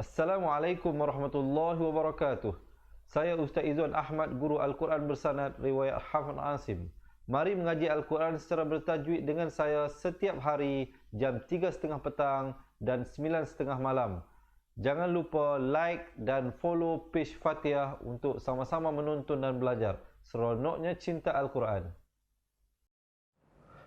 Assalamualaikum warahmatullahi wabarakatuh. Saya Ustaz Izzuan Ahmad, Guru Al-Quran Bersanad Riwayat Hafz Asim. Mari mengaji Al-Quran secara bertajwid dengan saya setiap hari jam 3.30 petang dan 9.30 malam. Jangan lupa like dan follow page Fatihah untuk sama-sama menonton dan belajar. Seronoknya cinta Al-Quran.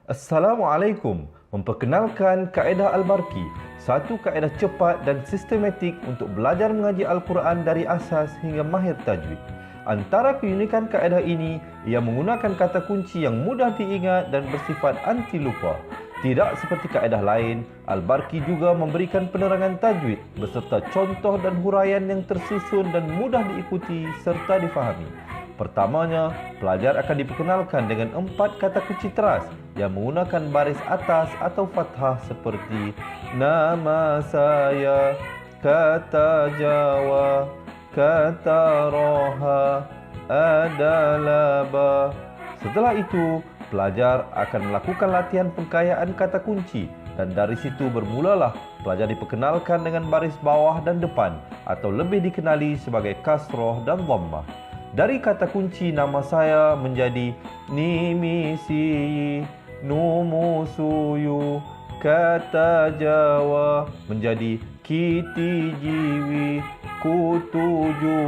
Assalamualaikum. Memperkenalkan kaedah Al-Barqi, satu kaedah cepat dan sistematik untuk belajar mengaji Al-Quran dari asas hingga mahir tajwid. Antara keunikan kaedah ini, ia menggunakan kata kunci yang mudah diingat dan bersifat anti lupa. Tidak seperti kaedah lain, Al-Barqi juga memberikan penerangan tajwid beserta contoh dan huraian yang tersusun dan mudah diikuti serta difahami. Pertamanya, pelajar akan diperkenalkan dengan 4 kata kunci teras yang menggunakan baris atas atau fathah seperti nama saya, kata Jawa, kata Roha, adalah ba. Setelah itu, pelajar akan melakukan latihan pengkayaan kata kunci dan dari situ bermulalah pelajar diperkenalkan dengan baris bawah dan depan atau lebih dikenali sebagai kasroh dan dhammah. Dari kata kunci nama saya menjadi Nimisi, Numusuyu, kata Jawa menjadi Kiti Jiwi, Kutuju.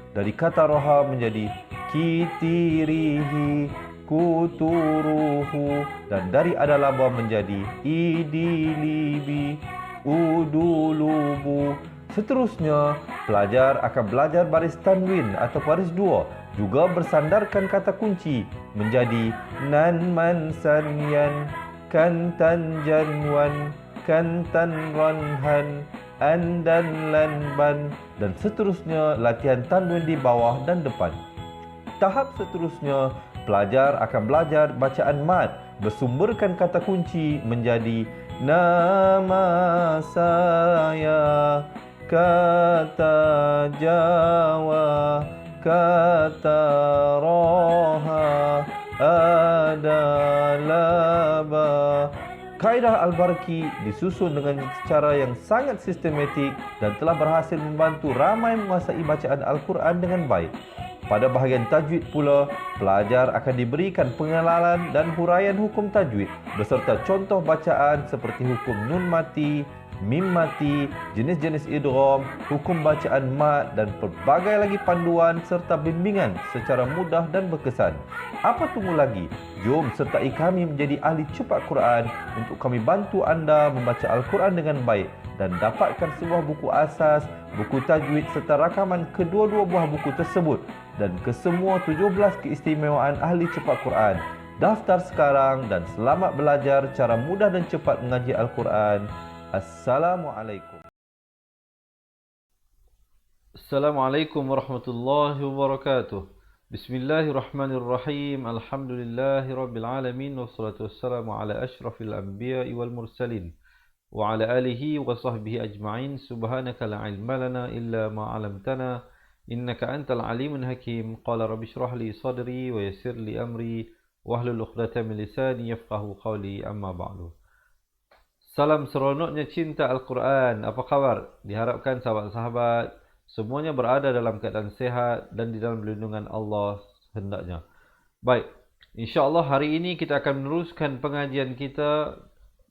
Dari kata Roha menjadi Kitirihi, Kuturuhu. Dan dari Adalaba menjadi Idilibi, Udulubu. Seterusnya, pelajar akan belajar baris tanwin atau baris dua, juga bersandarkan kata kunci menjadi nan man san yan, kan tan jan wan, kan tan ran han, an dan lan ban, dan seterusnya latihan tanwin di bawah dan depan. Tahap seterusnya, pelajar akan belajar bacaan mad bersumberkan kata kunci menjadi nama saya, kata Jawa, kata Roha, adalah ba. Kaedah Al-Barqi disusun dengan cara yang sangat sistematik dan telah berhasil membantu ramai menguasai bacaan Al-Quran dengan baik. Pada bahagian tajwid pula, pelajar akan diberikan pengenalan dan huraian hukum tajwid beserta contoh bacaan seperti hukum nun mati, mim mati, jenis-jenis idgham, hukum bacaan mad dan pelbagai lagi panduan serta bimbingan secara mudah dan berkesan. Apa tunggu lagi? Jom sertai kami menjadi ahli cepat Quran untuk kami bantu anda membaca Al-Quran dengan baik dan dapatkan sebuah buku asas, buku tajwid serta rakaman kedua-dua buah buku tersebut dan kesemua 17 keistimewaan ahli cepat Quran. Daftar sekarang dan selamat belajar cara mudah dan cepat mengaji Al-Quran. Assalamualaikum. Assalamualaikum warahmatullahi wabarakatuh. Bismillahirrahmanirrahim. Alhamdulillahi rabbil alamin wassalatu wassalamu ala asyrafil anbiya'i wal mursalin wa ala alihi wa sahbihi ajma'in. Subhanaka la ilma lana illa ma 'allamtana innaka antal alimun hakim. Qala rabbi shrah li sadri wa yassir li amri wahlul 'uqdatam min lisani yafqahu qawli. Amma ba'du. Salam seronoknya cinta Al-Quran. Apa khabar? Diharapkan sahabat-sahabat semuanya berada dalam keadaan sehat dan di dalam lindungan Allah hendaknya. Baik, insya-Allah hari ini kita akan meneruskan pengajian kita.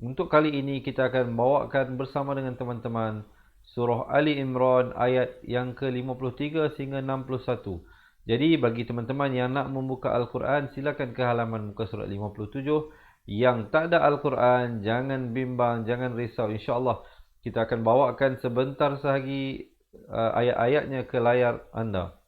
Untuk kali ini kita akan bawakan bersama dengan teman-teman surah Ali Imran ayat yang ke-53 sehingga 61. Jadi bagi teman-teman yang nak membuka Al-Quran, silakan ke halaman muka surat 57. Yang tak ada Al-Quran, jangan bimbang, jangan risau. InsyaAllah kita akan bawakan sebentar sehari ayat-ayatnya ke layar anda.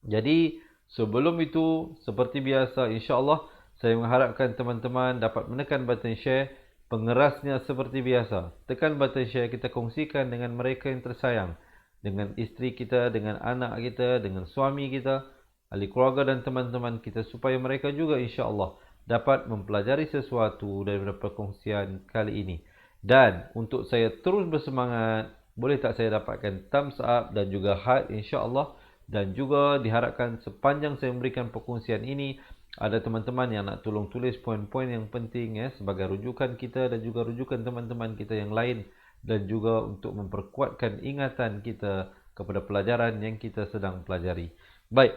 Jadi sebelum itu, seperti biasa, insyaAllah saya mengharapkan teman-teman dapat menekan button share. Pengerasnya seperti biasa, tekan button share, kita kongsikan dengan mereka yang tersayang, dengan isteri kita, dengan anak kita, dengan suami kita, ahli keluarga dan teman-teman kita, supaya mereka juga insyaAllah dapat mempelajari sesuatu daripada perkongsian kali ini. Dan untuk saya terus bersemangat, boleh tak saya dapatkan thumbs up dan juga heart insya-Allah. Dan juga diharapkan sepanjang saya memberikan perkongsian ini, ada teman-teman yang nak tolong tulis poin-poin yang penting sebagai rujukan kita dan juga rujukan teman-teman kita yang lain dan juga untuk memperkuatkan ingatan kita kepada pelajaran yang kita sedang pelajari. Baik,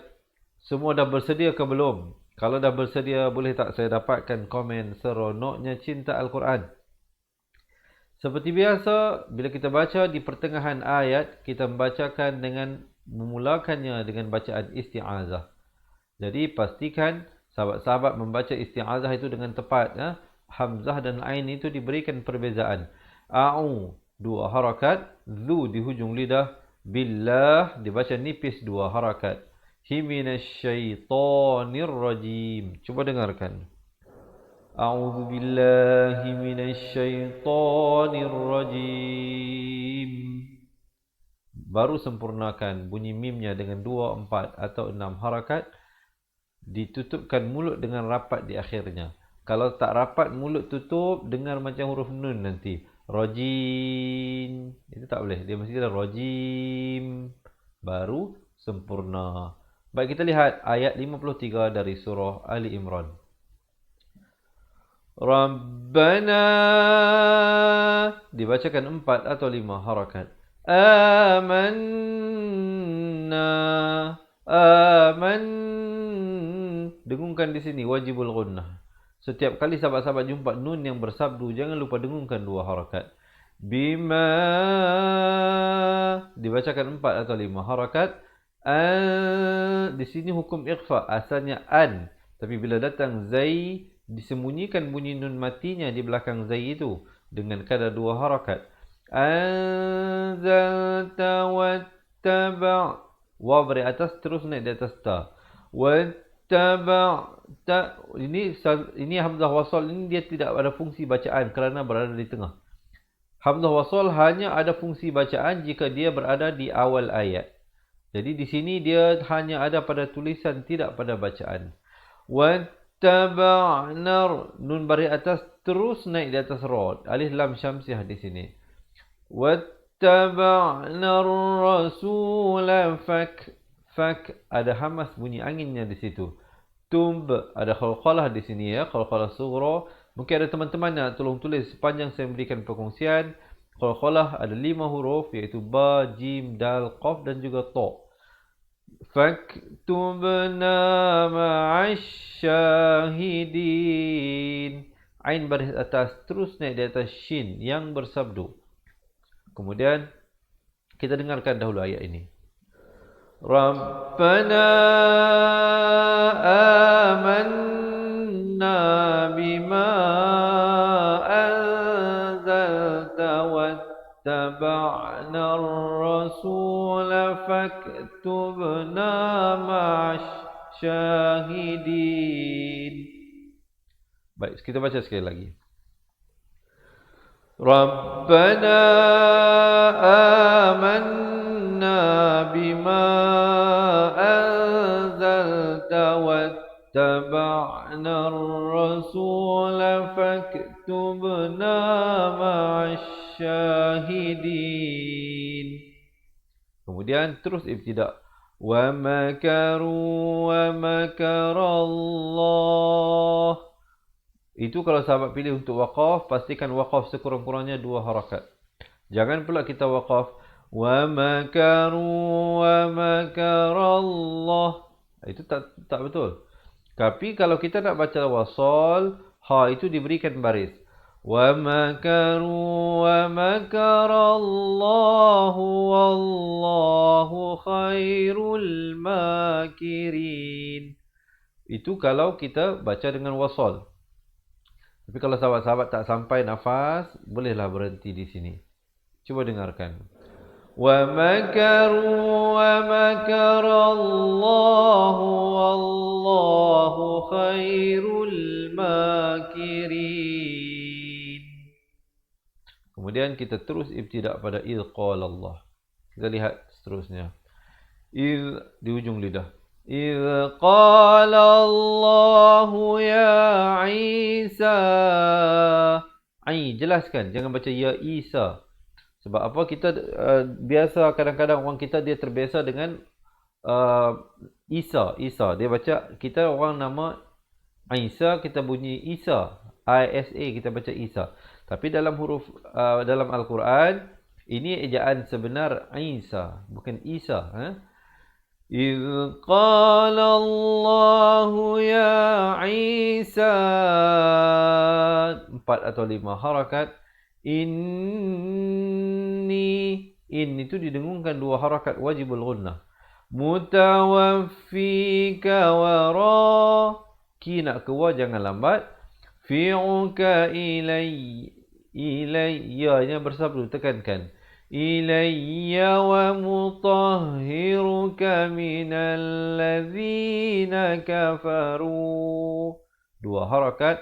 semua dah bersedia ke belum? Kalau dah bersedia, boleh tak saya dapatkan komen seronoknya cinta Al-Quran? Seperti biasa, bila kita baca di pertengahan ayat, kita membacakan dengan memulakannya dengan bacaan isti'azah. Jadi pastikan sahabat-sahabat membaca isti'azah itu dengan tepat. Hamzah dan Ain itu diberikan perbezaan. A'u, 2 harakat. Zu di hujung lidah. Billah dibaca nipis 2 harakat. Himinasyaitanir rajim. Cuba dengarkan. A'udzu billahi minasyaitonir rajim. Baru sempurnakan bunyi mimnya dengan 2, 4 atau 6 harakat. Ditutupkan mulut dengan rapat di akhirnya. Kalau tak rapat mulut tutup, dengar macam huruf nun nanti. Rajim. Itu tak boleh. Dia mesti kata rajim. Baru sempurna. Baik, kita lihat ayat 53 dari surah Ali Imran. Rabbana, dibacakan 4 atau 5 harakat. Amanna, aman, dengungkan di sini wajibul gunnah. Setiap kali sahabat-sahabat jumpa nun yang bersabdu, jangan lupa dengungkan 2 harakat. Bima, dibacakan 4 atau 5 harakat. Di sini hukum ikhfa, asalnya an, tapi bila datang zai, disembunyikan bunyi nun matinya di belakang zai itu dengan kadar 2 harakat. Anzalta wattaba', waw beri atas terus naik di atas ta. Wattaba'ta, ini hamzah wasal ini dia tidak ada fungsi bacaan kerana berada di tengah. Hamzah wasal hanya ada fungsi bacaan jika dia berada di awal ayat. Jadi di sini dia hanya ada pada tulisan, tidak pada bacaan. Wattaba'na, nun bari atas terus naik di atas ra. Alif lam syamsiah di sini. Wattaba'na ar-rasula fak, ada hamas bunyi anginnya di situ. Tumb, ada khalqalah di sini ya, khalqalah sughra. Mungkin ada teman-teman yang tolong tulis sepanjang saya memberikan perkongsian. Khalqalah ada 5 huruf iaitu ba, jim, dal, qaf dan juga ta. Faktubna ma'asyahidin. Ain baris atas terus naik di atas shin yang bersabdu. Kemudian kita dengarkan dahulu ayat ini. Rabbana amanna bima anzalta wattaba'na ar-rasula faktubna ma'asyahidin. Baik, kita baca sekali lagi. Rabbana amanna bima anzalta wattaba'na ar-rasula faktubna ma'asyahidin. Kemudian terus ibtida. Wa makaru wa makarallah. Itu kalau sahabat pilih untuk waqaf, pastikan waqaf sekurang-kurangnya 2 harakat. Jangan pula kita waqaf wa makaru wa makarallah. Itu tak betul. Tapi kalau kita nak baca wasal, ha itu diberikan baris. Wa makaru wa makarallahu wallahu khairul makirin. Itu kalau kita baca dengan wasal. Tapi kalau sahabat-sahabat tak sampai nafas, bolehlah berhenti di sini. Cuba dengarkan. Wa makaru wa makarallahu wallahu khairul makirin. Kemudian kita terus ibtida pada idh qala Allah. Kita lihat seterusnya. Idh di ujung lidah. إذ قال الله يا عيسى. Jelaskan, jangan baca ya Isa. Sebab apa? Kita biasa kadang-kadang orang kita dia terbiasa dengan Isa. Dia baca, kita orang nama Isa kita bunyi Isa. ISA kita baca Isa. Tapi dalam dalam Al-Quran ini ejaan sebenar Isa, bukan Isa. إذ قال الله يا عيسى 4 atau 5 harakat. In itu didengungkan 2 harakat wajibul gunnah. Mutawaffika wara, ki nak ke wa jangan lambat. Fi'uka ilayya bersabdu tekankan. Ilayya wa mutahhiruka minal ladzina kafaru. 2 harakat.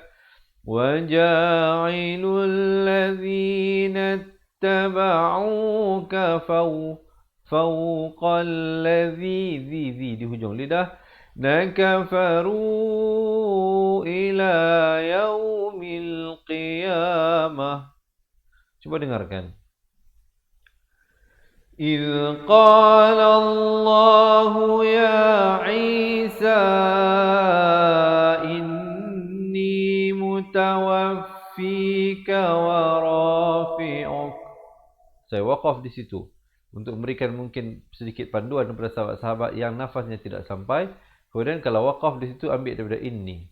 Wa ja'ilul ladzina ittaba'uka fawqal ladzi di hujung lidah. Nakafaru ila yaumil qiyamah. Cuba dengarkan. إذ قال الله يا عيسى إني متوفيك ورافعك. Saya waqaf di situ untuk memberikan mungkin sedikit panduan kepada sahabat-sahabat yang nafasnya tidak sampai. Kemudian kalau waqaf di situ ambil daripada inni.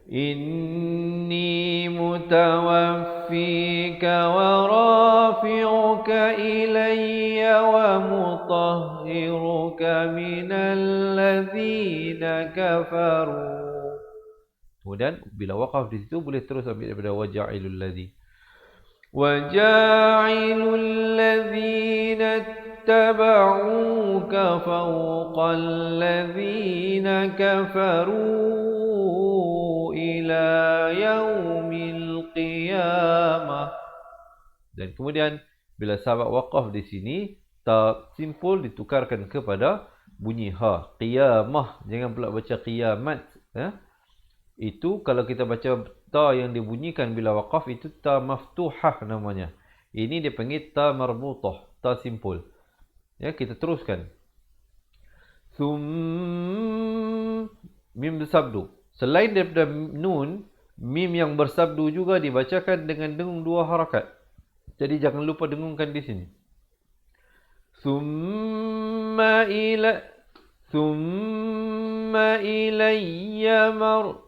Inni mutawaffika wa rafi'uka ilayya wa mutahhiruka minal ladzina kafaru. Kemudian bila waqaf di situ boleh terus ambil daripada waja'ilul ladzi. Waja'ilul ladzina ittaba'uka fawqal ladzina kafaru ila yaumil qiyamah. Dan kemudian bila sahabat waqaf di sini, ta simpul ditukarkan kepada bunyi ha, qiyamah. Jangan pula baca qiyamat. Itu kalau kita baca ta yang dibunyikan bila waqaf itu ta maftuhah namanya. Ini dia panggil ta marbutah, ta simpul. Ya, kita teruskan. Mim bersabdu. Selain daripada nun, mim yang bersabdu juga dibacakan dengan dengung 2 harakat. Jadi jangan lupa dengungkan di sini. Thumma ilayya mar.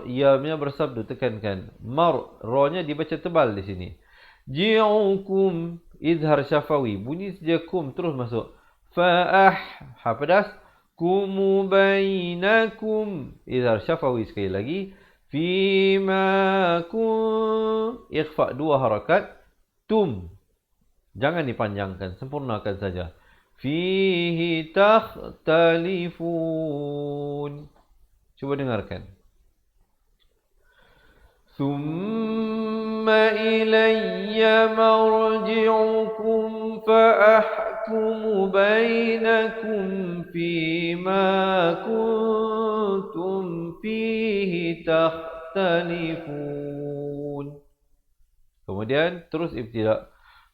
Ya-nya bersabdu, tekankan. Mar, ra-nya dibaca tebal di sini. Ji'ukum, izhar syafawi. Bunyi saja kum terus masuk. Fa'ah, ha pedas. Kumu bainakum, izhar syafawi sekali lagi. Fima kum, ikhfa 2 harakat. Tum, jangan dipanjangkan, sempurnakan saja. Fihi takhtalifun. Cuba dengarkan. Thumma ilayya marji'ukum fa'ahkumu bainakum fima kuntum fihi takhtalifun. Kemudian terus ibtida.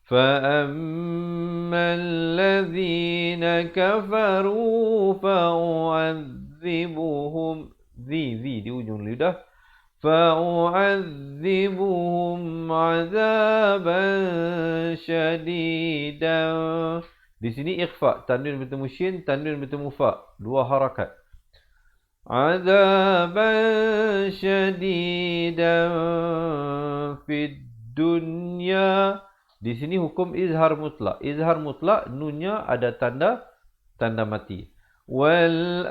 فَأَمَّا الَّذِينَ كَفَرُوا فَأُعَذِّبُهُمْ di ujung lidah. فَأُعَذِّبُهُمْ عَذَابًا شَدِيدًا. Di sini ikhfa, tanwin bertemu shin, tanwin bertemu fa, 2 harakat. عَذَابًا شَدِيدًا فِي الدُّنْيَا. Di sini hukum izhar mutlak. Izhar mutlak, nunnya ada tanda mati. Wal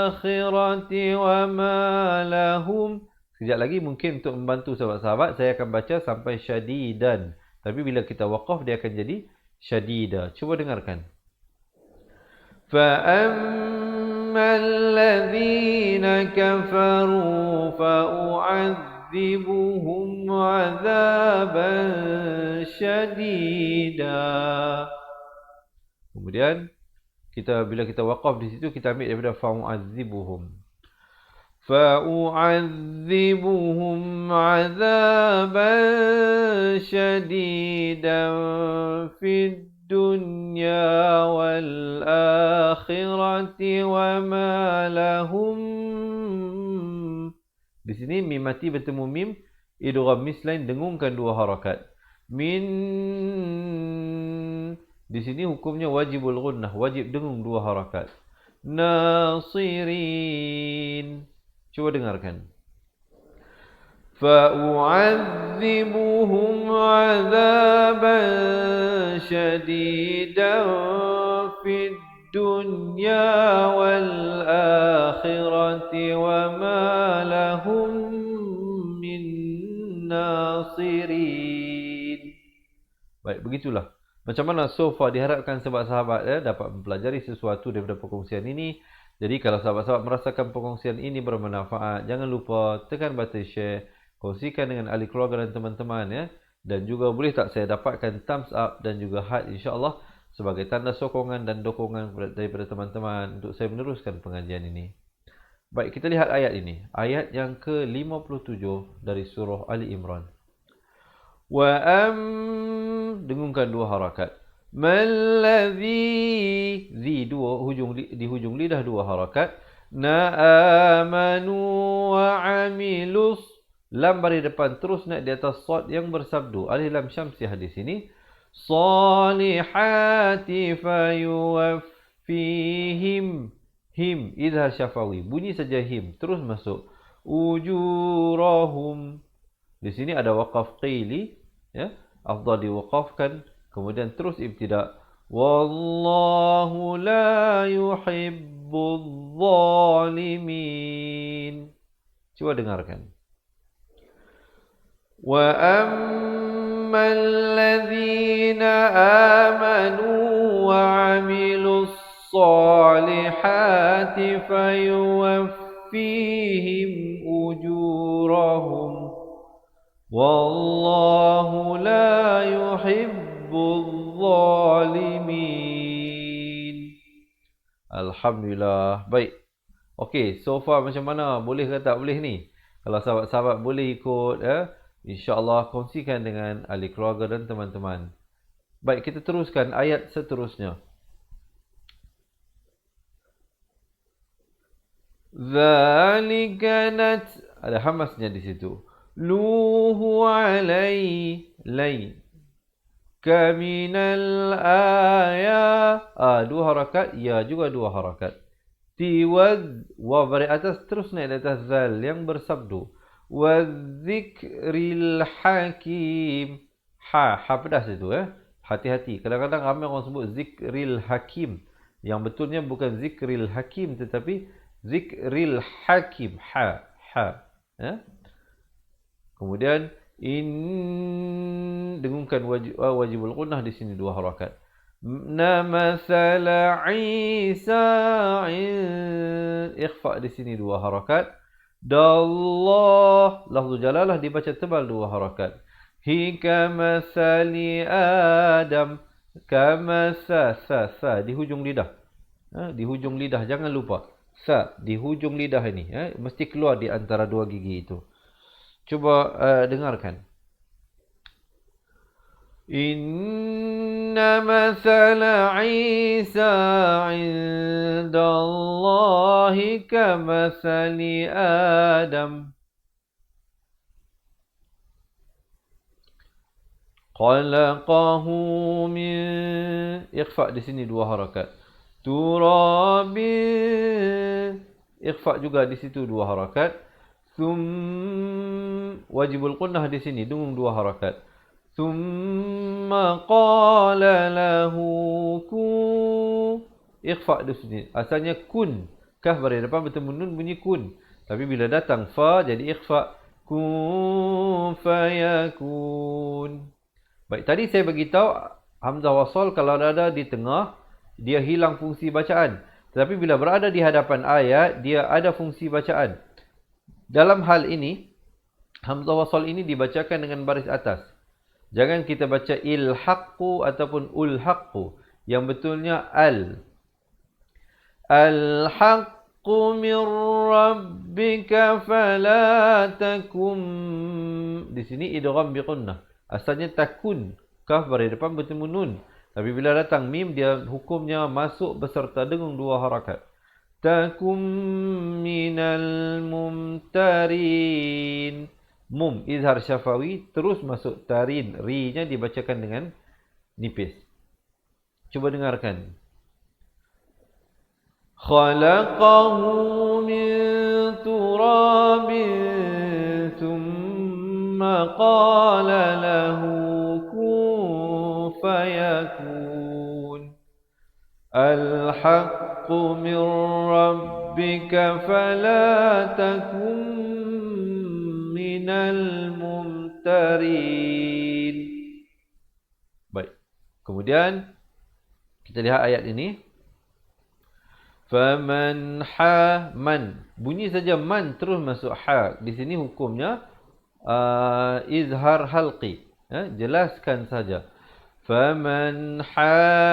akhirati wa ma lahum. Sekejap lagi mungkin untuk membantu sahabat-sahabat, saya akan baca sampai syadidan. Tapi bila kita waqaf, dia akan jadi syadida. Cuba dengarkan. فَأَمَّا الَّذِينَ كَفَرُوا فَأُعَذِّبُهُمْ عَذَابًا شَدِيدًا. Kemudian bila kita waqaf di situ, kita ambil daripada fa'u'adzibuhum. فَأُعَذِّبُهُمْ عَذَابًا شَدِيدًا فِي الدُّنْيَا وَالْآخِرَةِ وَمَا لَهُمْ. Di sini mim mati bertemu mim Idgham mislain, dengungkan 2 harakat. Min, di sini hukumnya wajibul gunnah, wajib dengung 2 harakat. Nasirin. Cuba dengarkan. فأعذبهم عذابا شديدا في الدنيا والآخرة وما لهم من ناصرين. Baik, begitulah. Macam mana so far diharapkan sahabat-sahabat dapat mempelajari sesuatu daripada perkongsian ini. Jadi kalau sahabat-sahabat merasakan perkongsian ini bermanfaat, jangan lupa tekan button share, kongsikan dengan ahli keluarga dan teman-teman dan juga boleh tak saya dapatkan thumbs up dan juga heart insya-Allah sebagai tanda sokongan dan dokongan daripada teman-teman untuk saya meneruskan pengajian ini. Baik, kita lihat ayat ini. Ayat yang ke-57 dari surah Ali Imran. Dengungkan 2 harakat. Mallazi, di hujung lidah 2 harakat. Amanu wa amilus, lam bari depan terus naik di atas sad yang bersabdu. Alif lam syamsiah di sini. Salihati fayuwaffihim. Him idhar syafawi. Bunyi saja him. Terus masuk. Ujurahum. Di sini ada waqaf qili. Afdal diwaqafkan. Kemudian terus ibtida. Wallahu la yuhibbul zalimin. Cuba dengarkan. وَأَمَّا الَّذِينَ آمَنُوا وَعَمِلُوا الصَّالِحَاتِ فَيُوَفِّيهِمْ أُجُورَهُمْ وَاللَّهُ لَا يُحِبُّ الظَّالِمِينَ. Alhamdulillah. Baik. Okey, so far macam mana? Boleh ke tak boleh ni? Kalau sahabat-sahabat boleh ikut InsyaAllah kongsikan dengan ahli keluarga dan teman-teman. Baik, kita teruskan ayat seterusnya. Zalika ada hamasnya di situ. Luhu alai lay kaminal ayat. 2 harakat, ya juga 2 harakat. Tiwad wa bari atas terus naik di atas zal yang bersabdu. Wadzikril hakim. Ha pedas itu Hati-hati. Kadang-kadang ramai orang sebut zikril hakim. Yang betulnya bukan zikril hakim tetapi zikril hakim. Ha. Kemudian dengungkan wajibul gunnah di sini 2 harakat. Namasala Isa ikhfa di sini 2 harakat. Dallah, lafzu jalalah dibaca tebal 2 harakat. Hi kamasali Adam, kamasa sa di hujung lidah. Di hujung lidah, jangan lupa. Sa di hujung lidah ini mesti keluar di antara 2 gigi itu. Cuba dengarkan. Inna masala Isa indallahi kamasali Adam. Khalaqahu min, ikhfa di sini 2 harakat. Turabi, ikhfa juga di situ 2 harakat. Wajibul gunnah di sini dengung 2 harakat. Thumma qala lahu kun. Ikhfa di sini. Asalnya kun. Kaf bari depan bertemu nun bunyi kun. Tapi bila datang fa jadi ikhfa. Kun fayakun. Baik, tadi saya beritahu hamzah wasal kalau ada di tengah dia hilang fungsi bacaan. Tetapi bila berada di hadapan ayat dia ada fungsi bacaan. Dalam hal ini hamzah wasal ini dibacakan dengan baris atas. Jangan kita baca ilhaqqu ataupun ulhaqqu. Yang betulnya al. Al-haqqu min rabbika fala takum. Di sini idgham bi gunnah. Asalnya takun. Kaf bari depan bertemu nun. Tapi bila datang mim dia hukumnya masuk beserta dengung 2 harakat. Takum minal mumtarin. Mum, izhar syafawi, terus masuk tarin. Ri-nya dibacakan dengan nipis. Cuba dengarkan. Khalaqahu min turabin thumma qala lahu kun fayakun. Al-haqqu min rabbika fala takun minal mumtarin. Baik. Kemudian kita lihat ayat ini. Faman ha man. Bunyi saja man terus masuk ha. Di sini hukumnya izhar halqi. Jelaskan saja. Faman hajjaka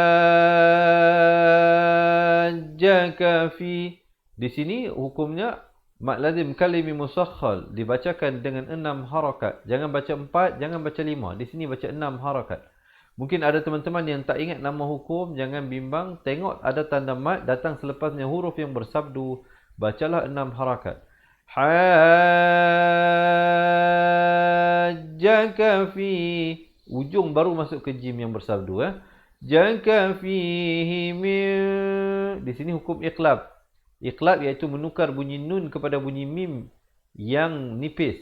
fi. Di sini hukumnya mad lazim kalimi musakhkhal, dibacakan dengan 6 harakat. Jangan baca 4, jangan baca 5. Di sini baca 6 harakat. Mungkin ada teman-teman yang tak ingat nama hukum, jangan bimbang. Tengok ada tanda mad datang selepasnya huruf yang bersabdu. Bacalah 6 harakat. Hajjaka fi. Ujung baru masuk ke jim yang bersabdu. Jaka fihi min. Di sini hukum iqlab. Iqlab iaitu menukar bunyi nun kepada bunyi mim yang nipis.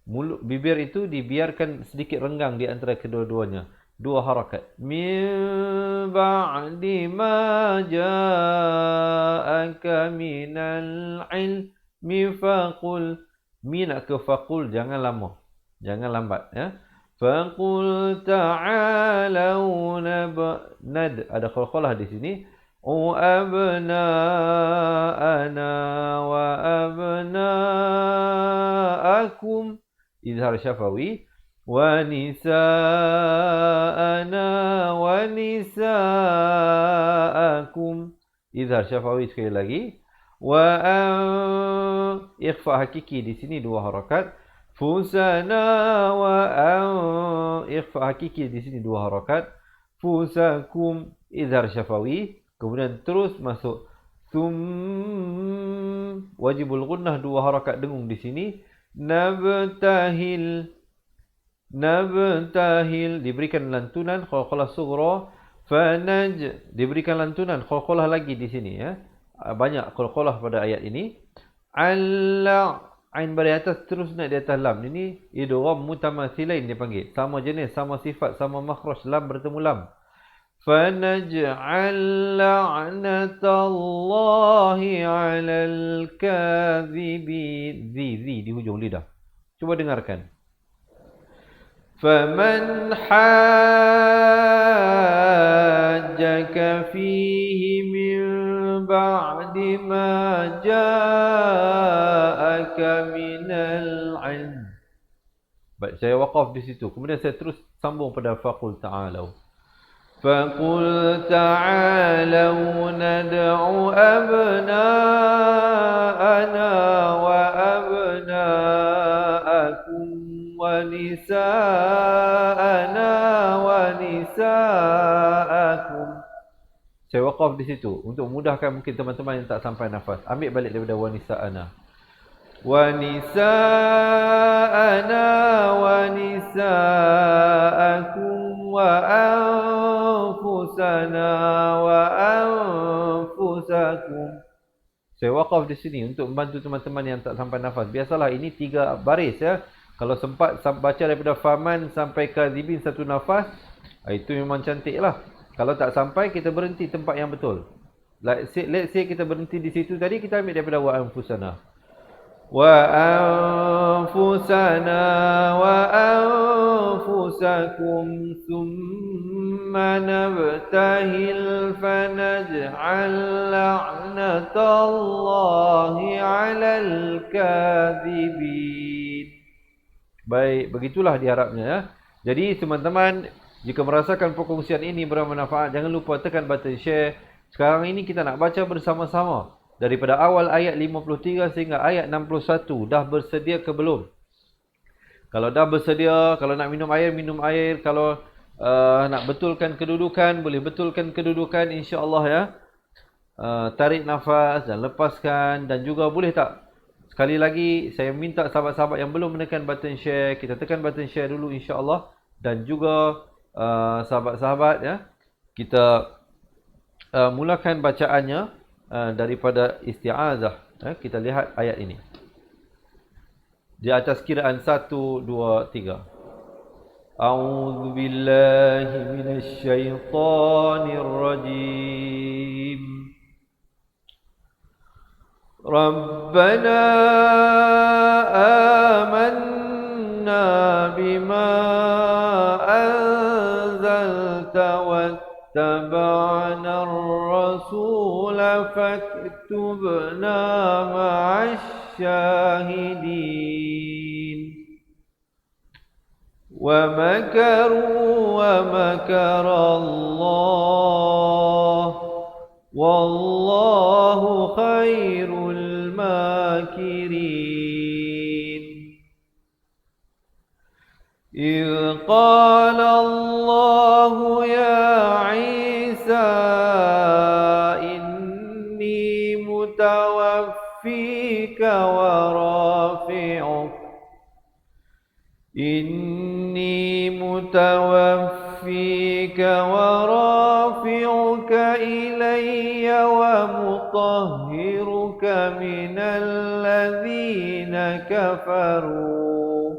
Mulut bibir itu dibiarkan sedikit renggang di antara kedua-duanya. 2 harakat. Min ba'di ma ja'aka minal ilmi faqul. Mi nak ke faqul, jangan lama. Jangan lambat. Faqul ta'alau nad. Ada khalkhalah di sini. Abna'ana wa abna'akum. Izhar syafawi. Wa nisa'ana wa nisa'akum. Izhar syafawi sekali lagi. Wa ikhfa hakiki di sini 2 harakat. Fusana wa ikhfa hakiki di sini 2 harakat. Fusakum izhar syafawi. Kemudian terus masuk wajibul gunnah 2 harakat dengung di sini. Nabtahil diberikan lantunan khalkhalah sughra. Fanaj diberikan lantunan khalkhalah lagi di sini banyak khalkhalah pada ayat ini. Alla ain bari atas terus naik di atas lam. Ini idgham mutamathilain dipanggil. Sama jenis, sama sifat, sama makhraj, lam bertemu lam. فَنَجْعَلْ لَعْنَةَ اللَّهِ عَلَى الْكَاذِبِينَ. Zi di hujung lidah. Cuba dengarkan. فَمَنْ حَاجَّكَ فِيهِ مِنْ بَعْدِ مَا جَاءَكَ مِنَ الْعِلْمِ. Baik, saya waqaf di situ. Kemudian saya terus sambung pada faqul ta'alau. فَقُلْ تَعَالَوْا نَدْعُ أَبْنَاءَنَا وَأَبْنَاءَكُمْ وَنِسَاءَنَا وَنِسَاءَكُمْ. Saya waqaf di situ untuk memudahkan mungkin teman-teman yang tak sampai nafas. Ambil balik daripada wanisa'ana. وَنِسَاءَنَا وَنِسَاءَكُمْ وَأَنفُسَنَا وَأَنفُسَكُمْ. Saya waqaf di sini untuk membantu teman-teman yang tak sampai nafas. Biasalah ini 3 baris Kalau sempat baca daripada faman sampai kadzibin 1 nafas, itu memang cantiklah. Kalau tak sampai, kita berhenti tempat yang betul. Let's say kita berhenti di situ tadi, kita ambil daripada wa anfusana. Wa anfusana wa anfusakum thumma nabtahil fanaj'al la'natallahi 'alal kadhibin. Baik, begitulah diharapnya Jadi teman-teman, jika merasakan perkongsian ini bermanfaat, jangan lupa tekan button share. Sekarang ini kita nak baca bersama-sama. Daripada awal ayat 53 sehingga ayat 61. Dah bersedia ke belum? Kalau dah bersedia, kalau nak minum air, minum air. Kalau nak betulkan kedudukan, boleh betulkan kedudukan insya-Allah Tarik nafas dan lepaskan. Dan juga boleh tak? sekali lagi saya minta sahabat-sahabat yang belum menekan button share, kita tekan button share dulu insya-Allah, dan juga sahabat-sahabat ya, kita mulakan bacaannya daripada isti'azah. Kita lihat ayat ini. Di atas kiraan 1 2 3. A'udzu billahi minasy syaithanir rajim. Rabbana amanna bima anzalta wattaba'na ar-rasul faktubna ma'asy syahidin. Wa makaru wa makarallah wallahu khairul makirin. إذ قال الله يا عيسى إني متوفيك ورافعك إلي ومطهرك من الذين كفروا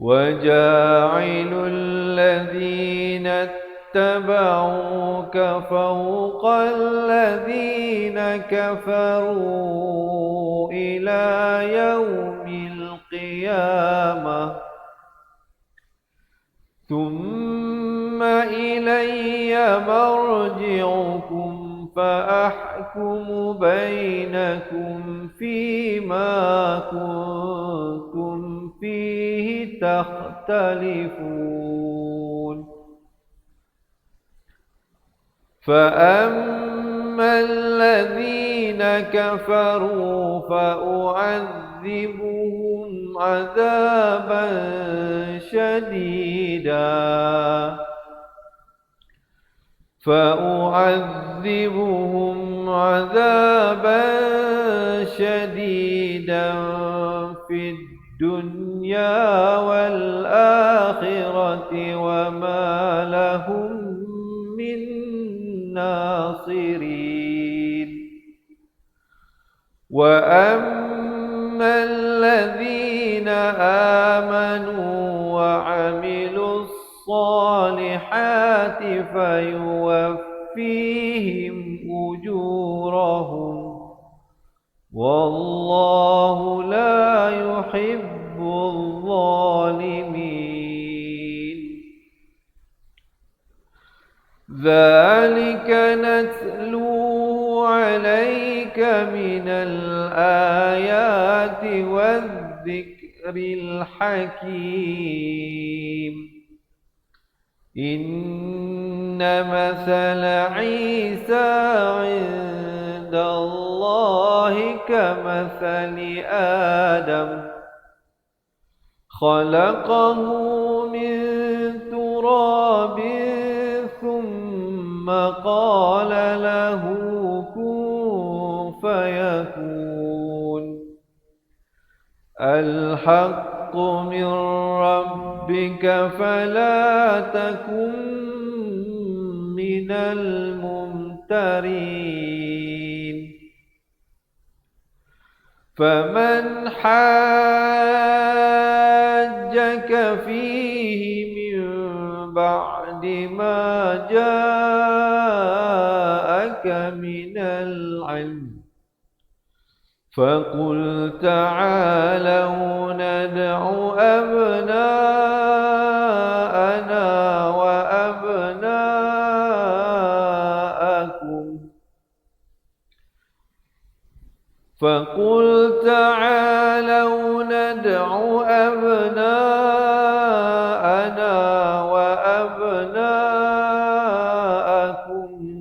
وجاعل الذين اتبعوك فوق الذين كفروا إلى يوم القيامة ثم إلي مرجعكم فأحكم بينكم فيما كنتم فيه تختلفون. فأما الذين كفروا فأعذبهم عذابا شديدا في الدنيا والآخرة وما لهم من ناصرين. وأما الذين آمنوا وعملوا الصالحات فيوفيهم أجورهم والله لا يحب الظالمين. ذلك نتلوه عليك من الآيات والذكر الحكيم. إن مثل عيسى عند الله كمثل آدم خلقه من تراب ثم قال له كن فيكون. الحق من ربك فلا تكن من الممترين. فمن حاجك فيه من بعد ما جاءك من العلم فقل تعالوا ندع أبناءنا وأبناءكم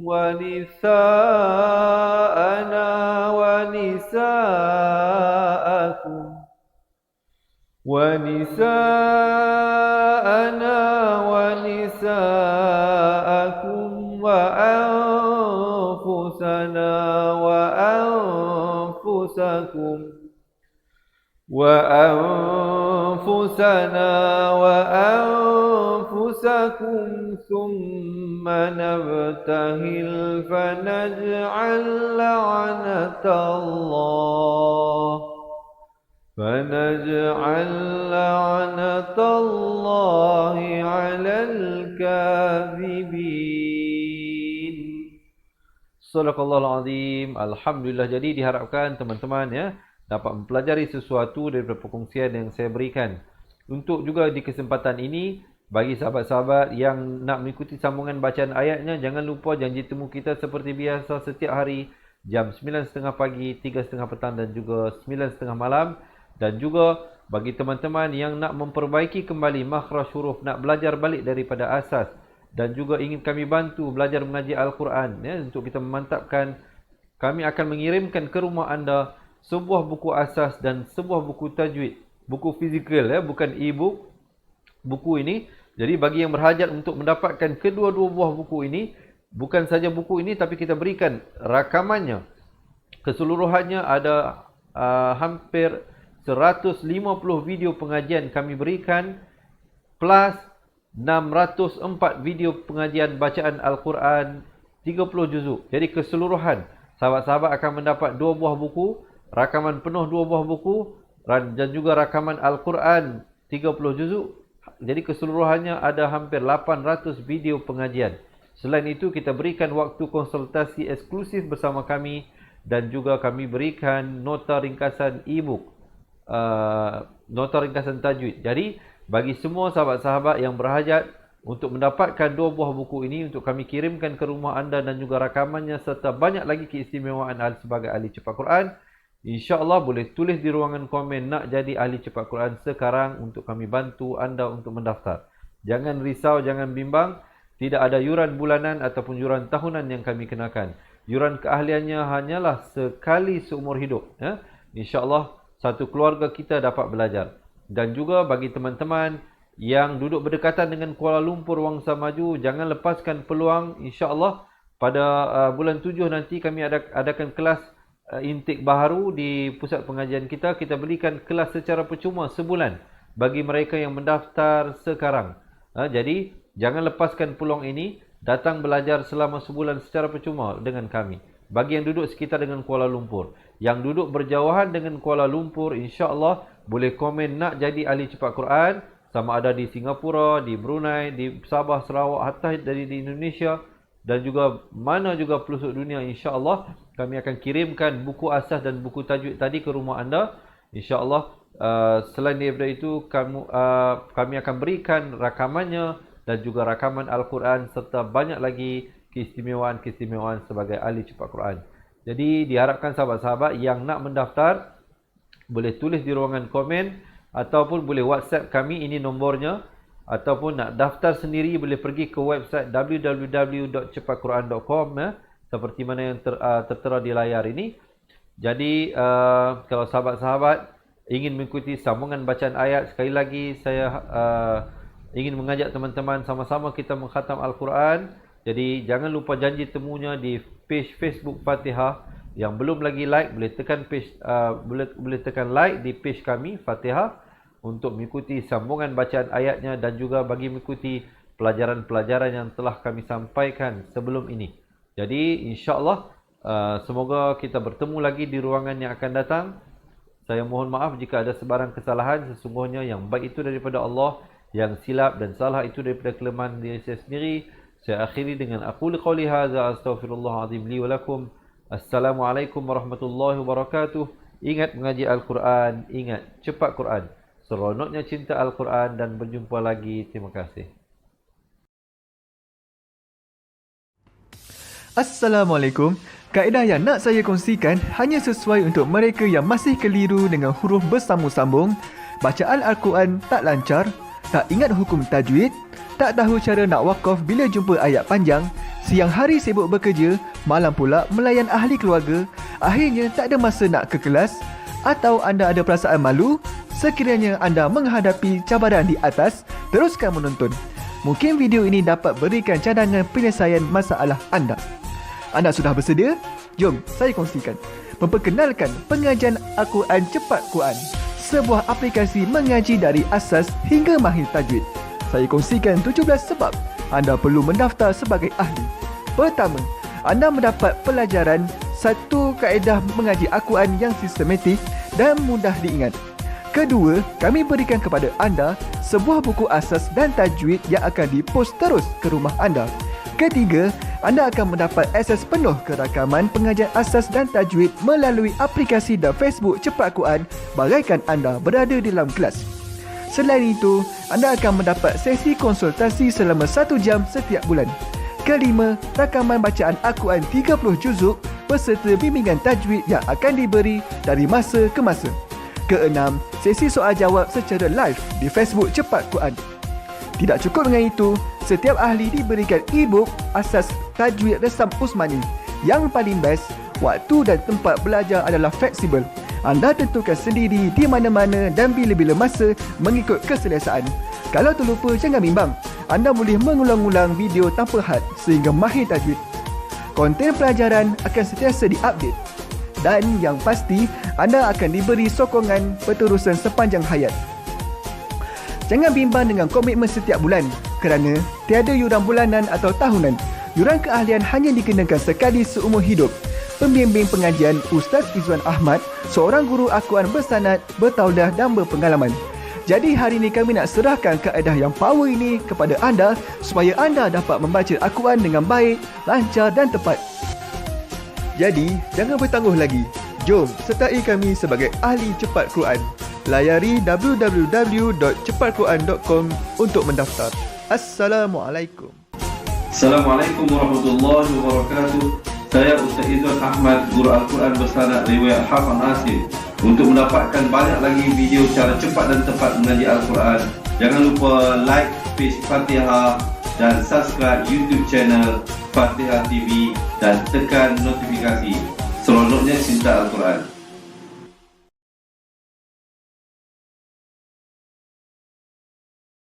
ونساءكم ونساءنا ونساءكم وأنفسنا وأنفسكم وأنفسكم ثم نبتهل فنجعل لعنة الله على الكاذبين. Sadaqallahul Azim. Alhamdulillah. Jadi diharapkan teman-teman ya dapat mempelajari sesuatu daripada perkongsian yang saya berikan. Untuk juga di kesempatan ini, bagi sahabat-sahabat yang nak mengikuti sambungan bacaan ayatnya, jangan lupa janji temu kita seperti biasa setiap hari jam 9.30 pagi, 3.30 petang dan juga 9.30 malam. Dan juga bagi teman-teman yang nak memperbaiki kembali makhraj huruf, nak belajar balik daripada asas dan juga ingin kami bantu belajar mengaji Al-Quran ya, untuk kita memantapkan, kami akan mengirimkan ke rumah anda sebuah buku asas dan sebuah buku tajwid, buku fizikal ya, bukan e-book. Buku ini, jadi bagi yang berhajat untuk mendapatkan kedua-dua buah buku ini, bukan saja buku ini tapi kita berikan rakamannya. Keseluruhannya ada hampir 150 video pengajian kami berikan, plus 604 video pengajian bacaan Al-Quran 30 juzuk. Jadi keseluruhan sahabat-sahabat akan mendapat 2 buah buku, rakaman penuh 2 buah buku dan juga rakaman Al-Quran 30 juzuk. Jadi keseluruhannya ada hampir 800 video pengajian. Selain itu kita berikan waktu konsultasi eksklusif bersama kami dan juga kami berikan nota ringkasan e-book, nota ringkasan tajwid. Jadi bagi semua sahabat-sahabat yang berhajat untuk mendapatkan 2 buah buku ini, untuk kami kirimkan ke rumah anda dan juga rakamannya serta banyak lagi keistimewaan sebagai ahli cepat Quran, InsyaAllah boleh tulis di ruangan komen nak jadi ahli cepat Quran sekarang untuk kami bantu anda untuk mendaftar. Jangan risau, jangan bimbang. Tidak ada yuran bulanan ataupun yuran tahunan yang kami kenakan. Yuran keahliannya hanyalah sekali seumur hidup. Ya? InsyaAllah satu keluarga kita dapat belajar. Dan juga bagi teman-teman yang duduk berdekatan dengan Kuala Lumpur, Wangsa Maju, jangan lepaskan peluang. InsyaAllah pada bulan 7 nanti kami adakan kelas intake baharu di pusat pengajian kita. Kita berikan kelas secara percuma sebulan bagi mereka yang mendaftar sekarang. Jadi jangan lepaskan peluang ini. Datang belajar selama sebulan secara percuma dengan kami. Bagi yang duduk sekitar dengan Kuala Lumpur, yang duduk berjauhan dengan Kuala Lumpur, insya-Allah boleh komen nak jadi ahli cepat Quran, sama ada di Singapura, di Brunei, di Sabah, Sarawak, hatta dari di Indonesia dan juga mana juga pelosok dunia. InsyaAllah kami akan kirimkan buku asas dan buku tajwid tadi ke rumah anda. InsyaAllah selain daripada itu kami akan berikan rakamannya dan juga rakaman Al-Quran serta banyak lagi keistimewaan-keistimewaan sebagai ahli cepat Quran. Jadi diharapkan sahabat-sahabat yang nak mendaftar boleh tulis di ruangan komen ataupun boleh WhatsApp kami, ini nombornya, ataupun nak daftar sendiri boleh pergi ke website www.cepatquran.com seperti mana yang tertera di layar ini. Jadi kalau sahabat-sahabat ingin mengikuti sambungan bacaan ayat, sekali lagi saya ingin mengajak teman-teman sama-sama kita mengkhatam Al-Quran. Jadi jangan lupa janji temunya di page Facebook Fatihah. Yang belum lagi like boleh tekan page boleh tekan like di page kami Fatihah untuk mengikuti sambungan bacaan ayatnya dan juga bagi mengikuti pelajaran-pelajaran yang telah kami sampaikan sebelum ini. Jadi insya-Allah semoga kita bertemu lagi di ruangan yang akan datang. Saya mohon maaf jika ada sebarang kesalahan. Sesungguhnya yang baik itu daripada Allah, yang silap dan salah itu daripada kelemahan diri saya sendiri. Saya akhiri dengan aqulu qouli hadza astaghfirullah azim li wa lakum. Assalamualaikum warahmatullahi wabarakatuh. Ingat mengaji Al-Quran, ingat cepat Quran. Seronoknya cinta Al-Quran dan berjumpa lagi. Terima kasih. Assalamualaikum. Kaedah yang nak saya kongsikan hanya sesuai untuk mereka yang masih keliru dengan huruf bersambung-sambung, bacaan Al-Quran tak lancar, tak ingat hukum tajwid, tak tahu cara nak wakaf bila jumpa ayat panjang, siang hari sibuk bekerja, malam pula melayan ahli keluarga, akhirnya tak ada masa nak ke kelas, atau anda ada perasaan malu, Sekiranya anda menghadapi cabaran di atas, teruskan menonton. Mungkin video ini dapat berikan cadangan penyelesaian masalah anda. Anda sudah bersedia? Jom saya kongsikan. Memperkenalkan pengajian Al-Quran Cepat Quran, sebuah aplikasi mengaji dari asas hingga mahir tajwid. Saya kongsikan 17 sebab anda perlu mendaftar sebagai ahli. Pertama, anda mendapat pelajaran satu kaedah mengaji Al-Quran yang sistematik dan mudah diingat. Kedua, kami berikan kepada anda sebuah buku asas dan tajwid yang akan dipost terus ke rumah anda. Ketiga, anda akan mendapat akses penuh ke rakaman pengajian asas dan tajwid melalui aplikasi dan Facebook Cepat Quran bagaikan anda berada di dalam kelas. Selain itu, anda akan mendapat sesi konsultasi selama 1 jam setiap bulan. Kelima, rakaman bacaan Al-Quran 30 juzuk beserta bimbingan tajwid yang akan diberi dari masa ke masa. Keenam, sesi soal jawab secara live di Facebook Cepat Quran. Tidak cukup dengan itu, setiap ahli diberikan e-book asas tajwid resam Usmani. Yang paling best, waktu dan tempat belajar adalah fleksibel. Anda tentukan sendiri di mana-mana dan bila-bila masa mengikut keselesaan. Kalau terlupa, jangan bimbang. Anda boleh mengulang-ulang video tanpa had sehingga mahir tajwid. Konten pelajaran akan sentiasa diupdate. Dan yang pasti, anda akan diberi sokongan berterusan sepanjang hayat. Jangan bimbang dengan komitmen setiap bulan kerana tiada yuran bulanan atau tahunan. Yuran keahlian hanya dikenakan sekali seumur hidup. Pembimbing pengajian Ustaz Izwan Ahmad, seorang guru Al-Quran bersanad, bertauliah dan berpengalaman. Jadi hari ini kami nak serahkan kaedah yang power ini kepada anda supaya anda dapat membaca Al-Quran dengan baik, lancar dan tepat. Jadi, jangan bertangguh lagi. Jom sertai kami sebagai ahli cepat Quran. Layari www.cepatquran.com untuk mendaftar. Assalamualaikum. Assalamualaikum warahmatullahi wabarakatuh. Saya Ustaz Izwan Ahmad, guru Al-Quran bersanad riwayat Hafaz Nasir. Untuk mendapatkan banyak lagi video cara cepat dan tepat mengaji Al-Quran, jangan lupa like page Fatihah dan subscribe YouTube channel Fatihah TV dan tekan notifikasi. Seronoknya cinta Al-Quran.